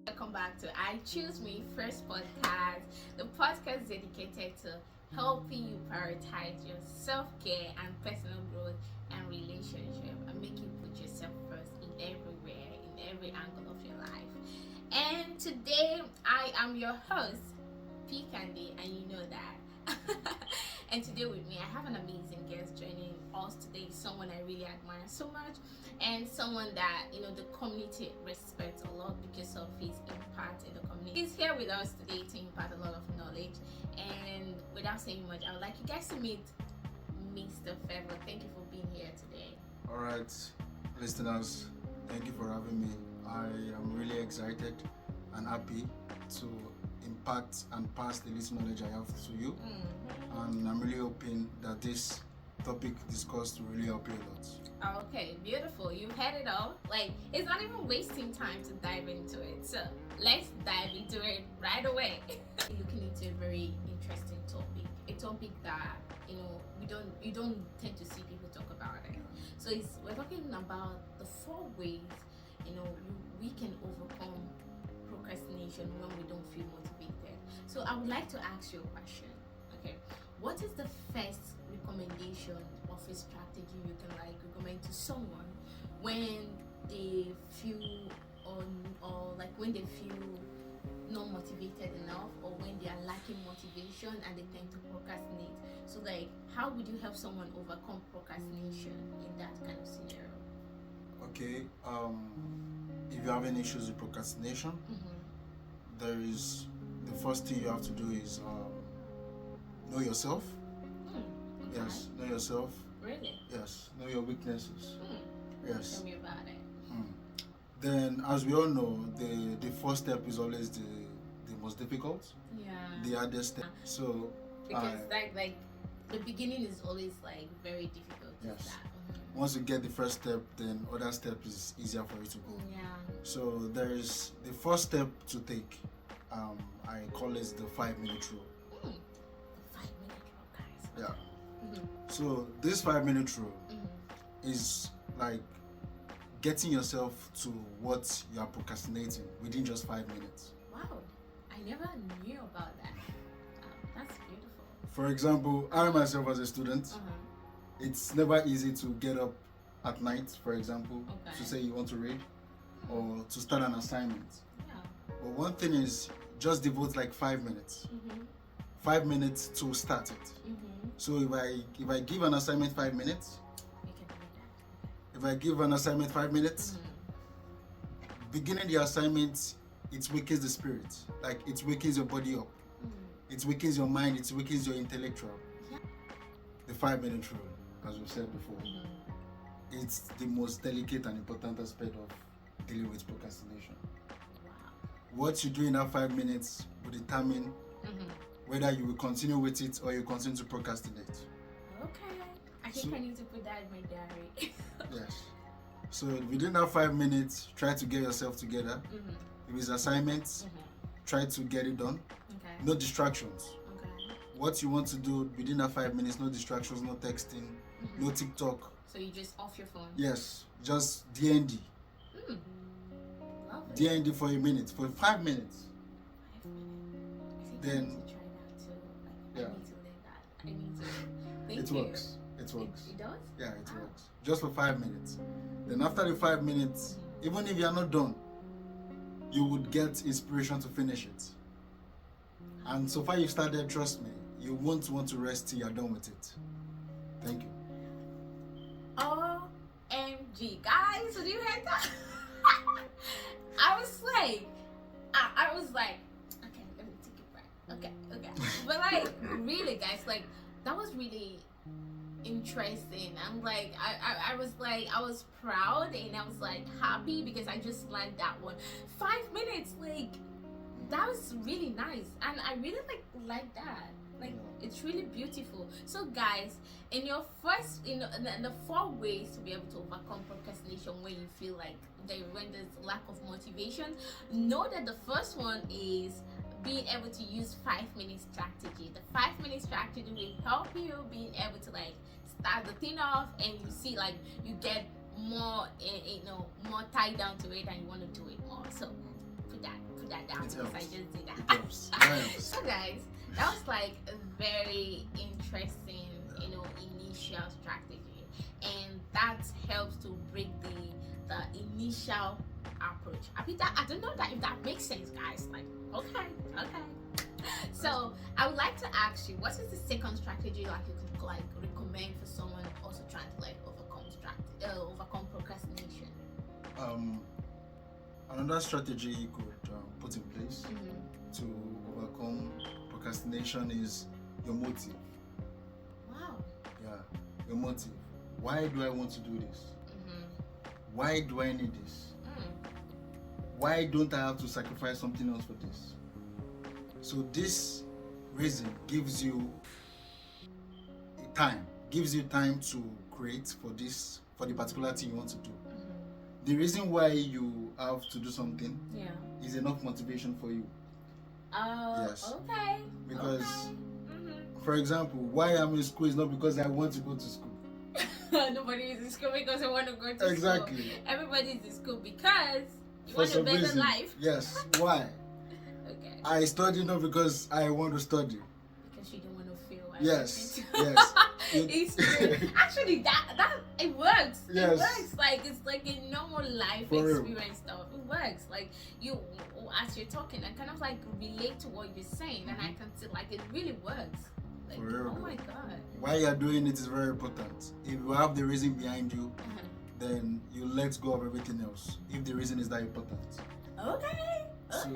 Welcome back to I Choose Me First podcast, the podcast dedicated to helping you prioritize your self-care and personal growth and relationship and make you put yourself first in everywhere, in every angle of your life. And today I am your host, Pcandy, and you know that. And today with me, I have an amazing guest joining us today. Someone I really admire so much, and someone that the community respects a lot because of his impact in the community. He's here with us today to impart a lot of knowledge. And without saying much, I would like you guys to meet Mr. Favor. Thank you for being here today. All right, listeners, thank you for having me. I am really excited and happy to impact and pass the little knowledge I have to you. And I'm really hoping that this topic discussed will really help you a lot. Okay, beautiful. You've had it all. Like, it's not even wasting time to dive into it. So let's dive into it right away. Looking into a very interesting topic. A topic that you don't tend to see people talk about it. So we're talking about the 4 ways we can overcome procrastination when we don't feel motivated. So I would like to ask you a question. Okay, what is the first recommendation of a strategy you can recommend to someone when they feel or when they feel not motivated enough, or when they are lacking motivation and they tend to procrastinate? So how would you help someone overcome procrastination in that kind of scenario? Okay, if you have any issues with procrastination, there is the first thing you have to do is know yourself. Okay. Yes, know yourself. Really? Yes, know your weaknesses. Yes. Tell me about it. Then, as we all know, the first step is always the most difficult, Yeah. the hardest step. So, Because like the beginning is always very difficult. Yes. That. once you get the first step, then other step is easier for you to go. Yeah. So there is the first step to take. I call it the 5-minute rule. The 5-minute rule, guys. Yeah. So this 5-minute rule is like getting yourself to what you are procrastinating within just 5 minutes. Wow, I never knew about that. That's beautiful. For example, I myself as a student, it's never easy to get up at night, for example, to say you want to read or to start an assignment. Yeah. But one thing is, just devote like 5 minutes. 5 minutes to start it. So if I give an assignment 5 minutes, You can do that. if I give an assignment 5 minutes, beginning the assignment, it wakens the spirit. Like, it wakens your body up. It wakens your mind. It wakens your intellectual. Yeah. The 5-minute rule, as we said before, it's the most delicate and important aspect of dealing with procrastination. Wow. What you do in that 5 minutes will determine whether you will continue with it or you continue to procrastinate. Okay. I think I need to put that in my diary. Yes. So within that 5 minutes, try to get yourself together. If it's assignments, try to get it done. Okay. No distractions. Okay. What you want to do within that 5 minutes, no distractions, no texting, no TikTok. So you just off your phone? Yes, just DND. Lovely. DND for a minute, for 5 minutes. 5 minutes. I think I Then- need to try that too. I Yeah. need to learn that. I need to. Thank It you. works. It works. It does? Yeah, it works. Just for 5 minutes. Then after the 5 minutes, even if you are not done, you would get inspiration to finish it. And so far you've started, trust me, you won't want to rest till you're done with it. Thank you. OMG, guys, did you hear that? I was like, okay, let me take it back. Okay. But really, guys, that was really interesting. I'm I was proud and I was happy because I just liked that one. 5 minutes, that was really nice, and I really like that. It's really beautiful. So guys, in your first the 4 ways to be able to overcome procrastination when you feel when there's lack of motivation, know that the first one is being able to use 5-minute strategy. The 5-minute strategy will help you being able to start the thing off, and you see you get more more tied down to it and you want to do it more. So put put that down It because helps. I just did that. It helps. It helps. So guys, that was like a very interesting, initial strategy, and that helps to break the initial approach. I don't know that if that makes sense, guys. Like, okay. So I would like to ask you, what is the second strategy like you could like recommend for someone also trying to like overcome procrastination? Another strategy you could put in place to overcome procrastination is your motive. Wow. Yeah, your motive. Why do I want to do this? Why do I need this? Why don't I have to sacrifice something else for this? So this reason gives you time to create for the particular thing you want to do. The reason why you have to do something is enough motivation for you. Yes. Okay. Because, for example, why I'm in school is not because I want to go to school. Nobody is in school because they want to go to school. Exactly. Everybody is in school because you For want a some better reason. life. Yes. Why? Okay. I study not because I want to study. Because you don't want to fail. Yes. Yes. It's true. Actually, that it works. Yes. It works. Like it's like a normal life For real. experience stuff. It works. Like you, as you're talking, I kind of like relate to what you're saying, and I can see like it really works. Like, For real. oh my god. Why you're doing it is very important. If you have the reason behind you, then you let go of everything else. If the reason is that important. Okay. So,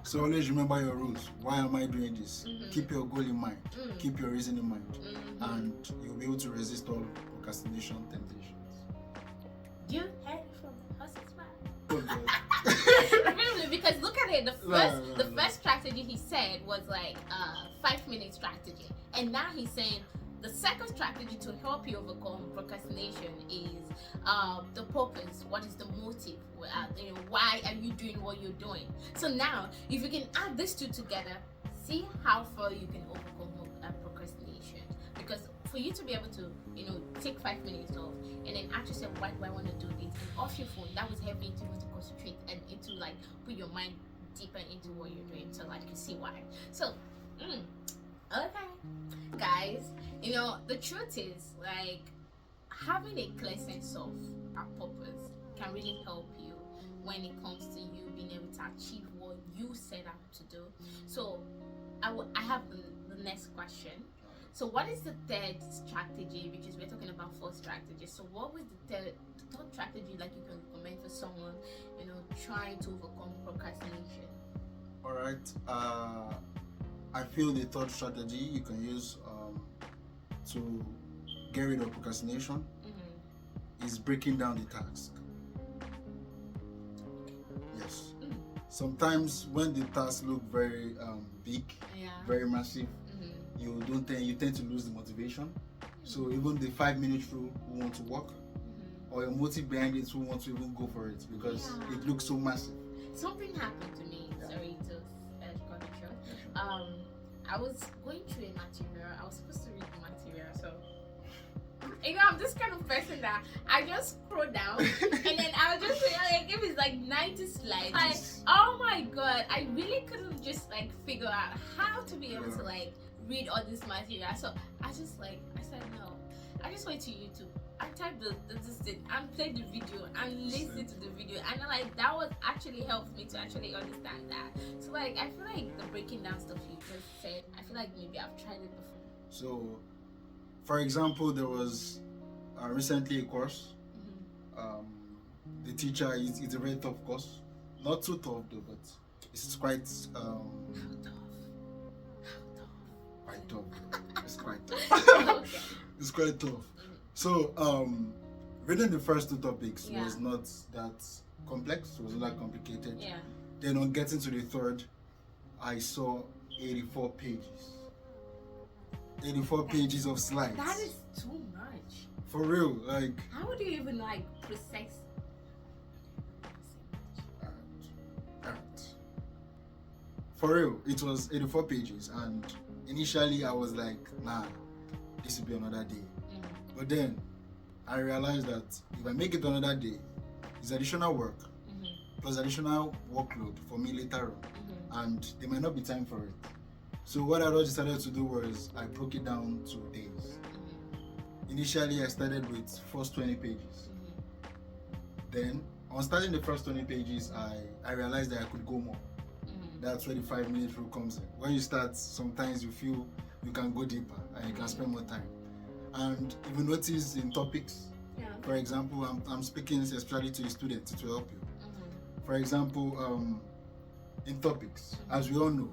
so always remember your rules. Why am I doing this? Keep your goal in mind. Keep your reason in mind. And you'll be able to resist all procrastination temptations. You heard it from the horse's mouth. Oh, God. Really, because look at it. The first strategy he said was like 5-minute strategy, and now he's saying the second strategy to help you overcome procrastination is the purpose. What is the motive? Why are you doing what you're doing? So now, if you can add these two together, see how far you can overcome procrastination. Because for you to be able to, take 5 minutes off and then ask yourself, why do I want to do this? And off your phone, that was helping you to concentrate and into like put your mind deeper into what you're doing, so like you see why. So, okay, guys, the truth is like having a clear sense of our purpose can really help you when it comes to you being able to achieve what you set out to do. So, I have the next question. So what is the third strategy? Because we're talking about 4 strategies. So what was the third strategy like you can recommend for someone, trying to overcome procrastination? All right. I feel the third strategy you can use to get rid of procrastination is breaking down the task. Yes. Sometimes when the tasks look very big, very massive, you tend to lose the motivation. So even the 5-minute rule who want to work, or your motive behind it who want to even go for it because it looks so massive. Something happened to me. Sorry to cut it short. I was going through a material. I was supposed to read the material, so I'm this kind of person that I just scroll down and then I'll just say like if it's like 90 slides. Like, oh my god, I really couldn't just like figure out how to be able to like read all this material. So I said no. I just went to YouTube. I typed this thing and played the video and listened to the video, and like that was actually helped me to actually understand that. So like I feel like the breaking down stuff you just said, I feel like maybe I've tried it before. So, for example, there was recently a course. The teacher it's a very tough course, not too tough though, but it's quite quite tough. It's quite tough. Okay. It's quite tough. So, reading the first 2 topics was not that complex, it was not that complicated. Yeah. Then on getting to the third, I saw 84 pages. 84 pages of slides. That is too much. For real, like. How would you even like process? For real, it was 84 pages, and initially I was like, nah, this will be another day. But then I realized that if I make it another day, it's additional work. plus additional workload for me later on, and there might not be time for it. So what I just decided to do was I broke it down to days. Initially, I started with first 20 pages. Then, on starting the first 20 pages, I realized that I could go more. That's where the 5-minute rule comes in. When you start, sometimes you feel you can go deeper and you can spend more time. And if you notice in topics, for example, I'm speaking especially to a student, it will help you. For example, in topics, as we all know,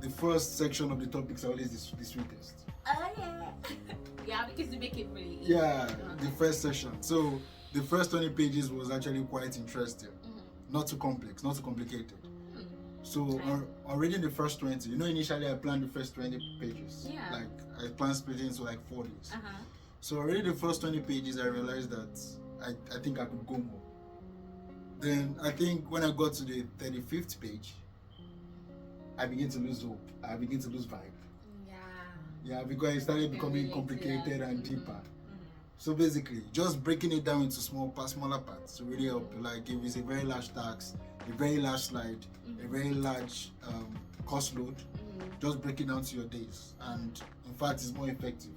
the first section of the topics are always the sweetest. Oh yeah. Yeah, because you make it really easy. Yeah, the first section. So the first 20 pages was actually quite interesting. Not too complex, not too complicated. So on reading the first 20, initially I planned the first 20 pages. Yeah. Like I planned splitting into like 4 days. So already the first 20 pages, I realized that I think I could go more. Then I think when I got to the 35th page, I began to lose hope. I began to lose vibe. Yeah, because it started becoming complicated and deeper. So basically, just breaking it down into smaller parts to really help you. Like if it's a very large task, a very large slide, a very large cost load, just break it down to your days. And in fact, it's more effective.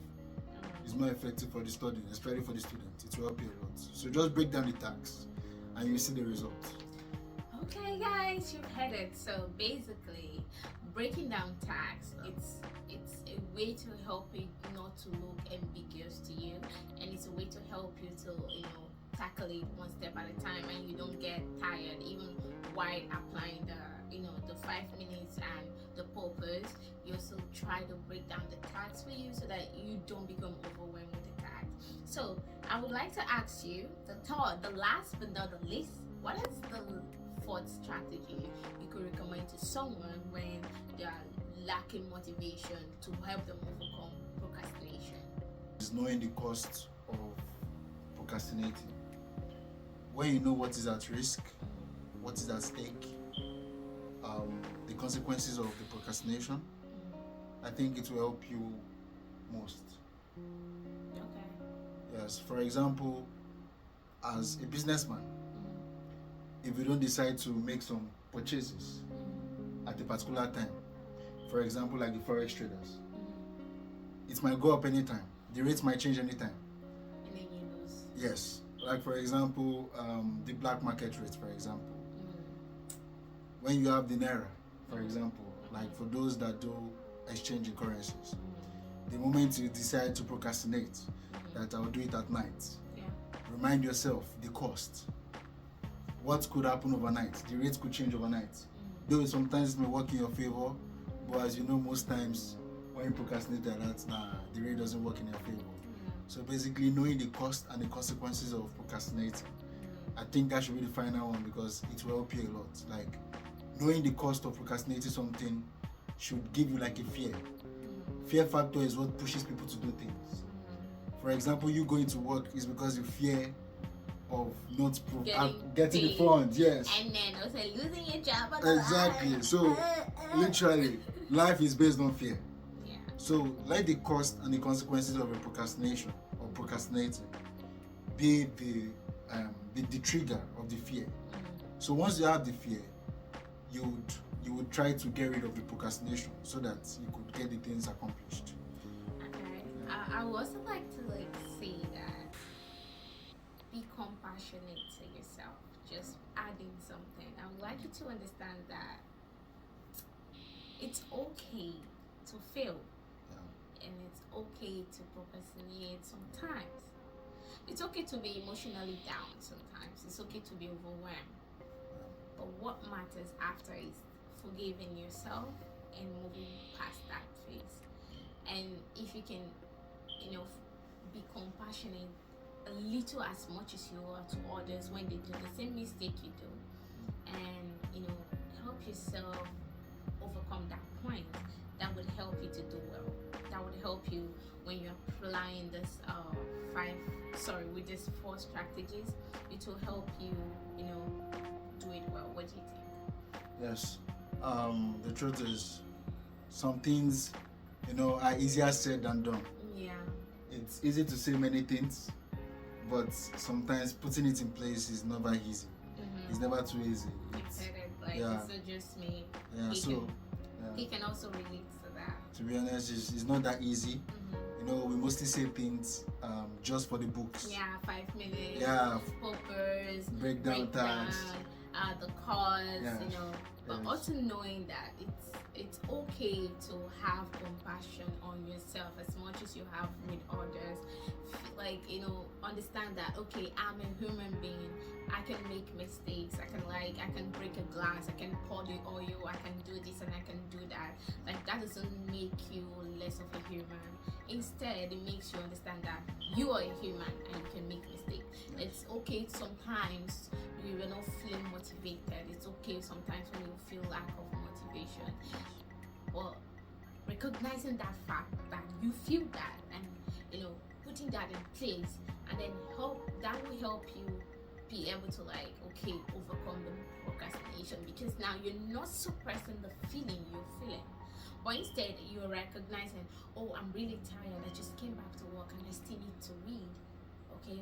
It's more effective for the study, especially for the student. It will help you a lot. So just break down the tasks and you see the results. Okay guys, you've heard it. So basically, breaking down tasks, it's a way to help it not to look ambiguous to you, and it's a way to help you to tackle it one step at a time, and you don't get tired even while applying the 5 minutes and the purpose. You also try to break down the tasks for you so that you don't become overwhelmed with the tasks. So I would like to ask you the last but not the least, what is the fourth strategy you could recommend to someone when they are lacking motivation to help them overcome procrastination? Is knowing the cost of procrastinating. When you know what is at risk, what is at stake, the consequences of the procrastination, I think it will help you most. Okay. Yes, for example, as a businessman, if you don't decide to make some purchases at a particular time, for example, like the forex traders, it might go up anytime. The rates might change anytime. And then you lose. Yes, like for example, the black market rates, for example. When you have the naira, for example, like for those that do exchange in currencies, the moment you decide to procrastinate, that I'll do it at night, remind yourself the cost. What could happen overnight? The rates could change overnight. Though sometimes it may work in your favor, but as you know, most times when you procrastinate like that, the rate doesn't work in your favor. So basically, knowing the cost and the consequences of procrastinating, I think that should be the final one because it will help you a lot. Like knowing the cost of procrastinating something should give you like a fear. Fear factor is what pushes people to do things. For example, you going to work is because you fear of not getting the funds, yes. And then also losing your job. Exactly. So literally, life is based on fear. Yeah. So let the cost and the consequences of a procrastination or procrastinating be the trigger of the fear. So once you have the fear, you would try to get rid of the procrastination so that you could get the things accomplished. Okay. I would also like to say that be compassionate to yourself. Just adding something. I would like you to understand that it's okay to fail, and it's okay to procrastinate sometimes. It's okay to be emotionally down sometimes. It's okay to be overwhelmed. But what matters after is forgiving yourself and moving past that phase. And if you can, be compassionate a little as much as you are to others when they do the same mistake you do, and help yourself overcome that point, that would help you to do well. That would help you when you're applying this with these 4 strategies. It will help you do it well. What do you think? Yes. The truth is, some things are easier said than done. Yeah. It's easy to say many things, but sometimes putting it in place is never easy. it's never too easy. It's like yeah. it's not just me. Yeah, He can also relate to that. To be honest, it's not that easy. Mm-hmm. You know, we mostly say things just for the books. Yeah, 5 minutes. Yeah. Poppers. Breakdown tags. The cause. Yeah. You know, but also knowing that it's okay to have compassion on yourself as much as you have with others. Like, you know, understand that okay, I'm a human being. I can make mistakes. I can break a glass. I can pour the oil. I can do this and I can do that. Like, that doesn't make you less of a human. Instead, it makes you understand that you are a human and you can make mistakes. It's okay sometimes you will not feel motivated. It's okay sometimes when you feel lack of motivation. Well, recognizing that fact that you feel that, and you know, putting that in place, and then that will help you be able to like overcome the procrastination, because now you're not suppressing the feeling you're feeling, but instead you're recognizing, oh, I'm really tired, I just came back to work and I still need to read. Okay,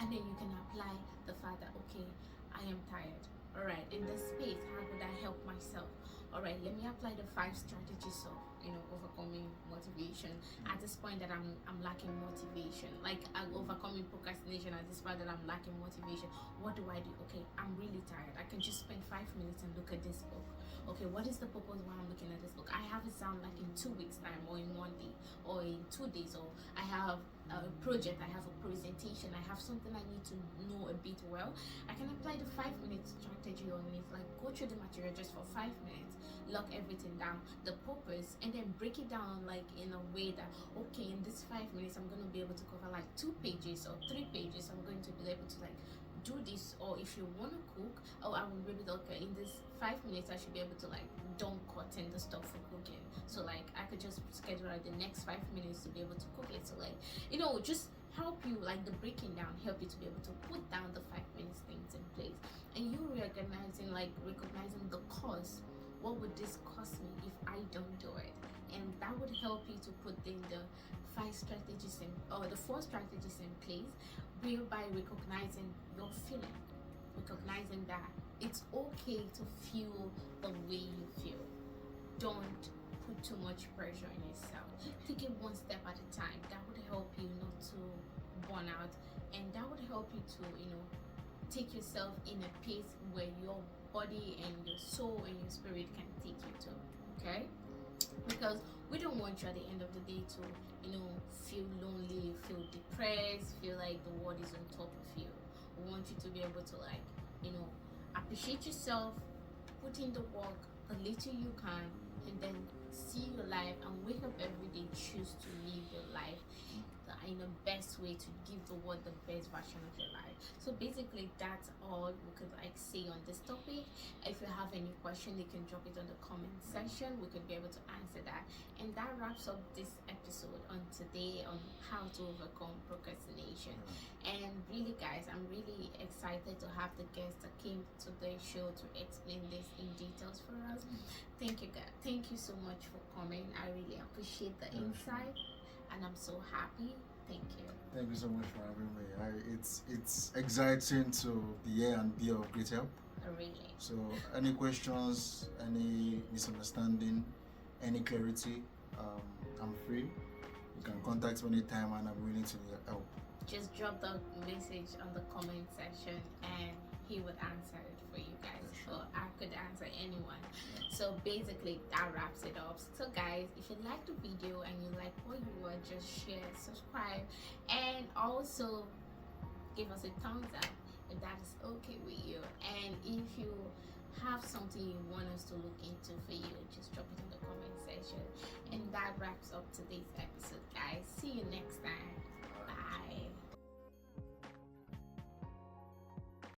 and then you can apply the fact that okay, I am tired. All right, in this space, how would I help myself? All right, let me apply the 5 strategies of overcoming motivation. At this point that I'm lacking motivation, like overcoming procrastination. At this point that I'm lacking motivation, what do? Okay, I'm really tired. I can just spend 5 minutes and look at this book. Okay, what is the purpose why I'm looking at this book? I have it sound like in 2 weeks time, or in 1 day, or in 2 days, or I have a project, I have a presentation, I have something I need to know a bit well. I can apply the 5 minutes strategy on it, like go through the material just for 5 minutes, lock everything down, the purpose, and then break it down like in a way that okay, in this 5 minutes I'm going to be able to cover like 2 pages or 3 pages. I'm going to be able to like do this. Or if you want to cook, I will be able to, okay, in this 5 minutes I should be able to like don't cut in the stuff for cooking, so like I could just schedule out the next 5 minutes to be able to cook it. So like, just help you, like the breaking down help you to be able to put down the 5 minutes things in place, and you recognizing the cost. What would this cost me if I don't do it? And that would help you to put in the 4 strategies in place, whereby recognizing your feeling, recognizing that it's okay to feel the way you feel. Don't put too much pressure on yourself. Take it one step at a time. That would help you not to burn out, and that would help you to take yourself in a pace where your body and your soul and your spirit can take you to. Okay, because we don't want you at the end of the day to feel lonely, feel depressed, feel like the world is on top of you. We want you to be able to appreciate yourself, put in the work, the little you can, and then see your life and wake up every day, choose to live your life in the best way, to give the world the best version of your life. So basically that's all we could say on this topic. If you have any question, you can drop it on the comment section. We could be able to answer that. And that wraps up this episode on today on how to overcome procrastination. And really guys, I'm really excited to have the guests that came to the show to explain this in details for us. Thank you guys, thank you so much for coming. I really appreciate the insight, and I'm so happy. Thank you. Thank you so much for having me. It's exciting to be here and be of great help. Really. So any questions, any misunderstanding, any clarity, I'm free. You can contact me anytime and I'm willing to help. Just drop the message on the comment section and he would answer it for you guys. Or I could answer anyone. So basically that wraps it up. So guys, if you like the video and you like what you watch, just share, subscribe, and also give us a thumbs up if that is okay with you. And if you have something you want us to look into for you, just drop it in the comment section. And that wraps up today's episode, guys. See you next time.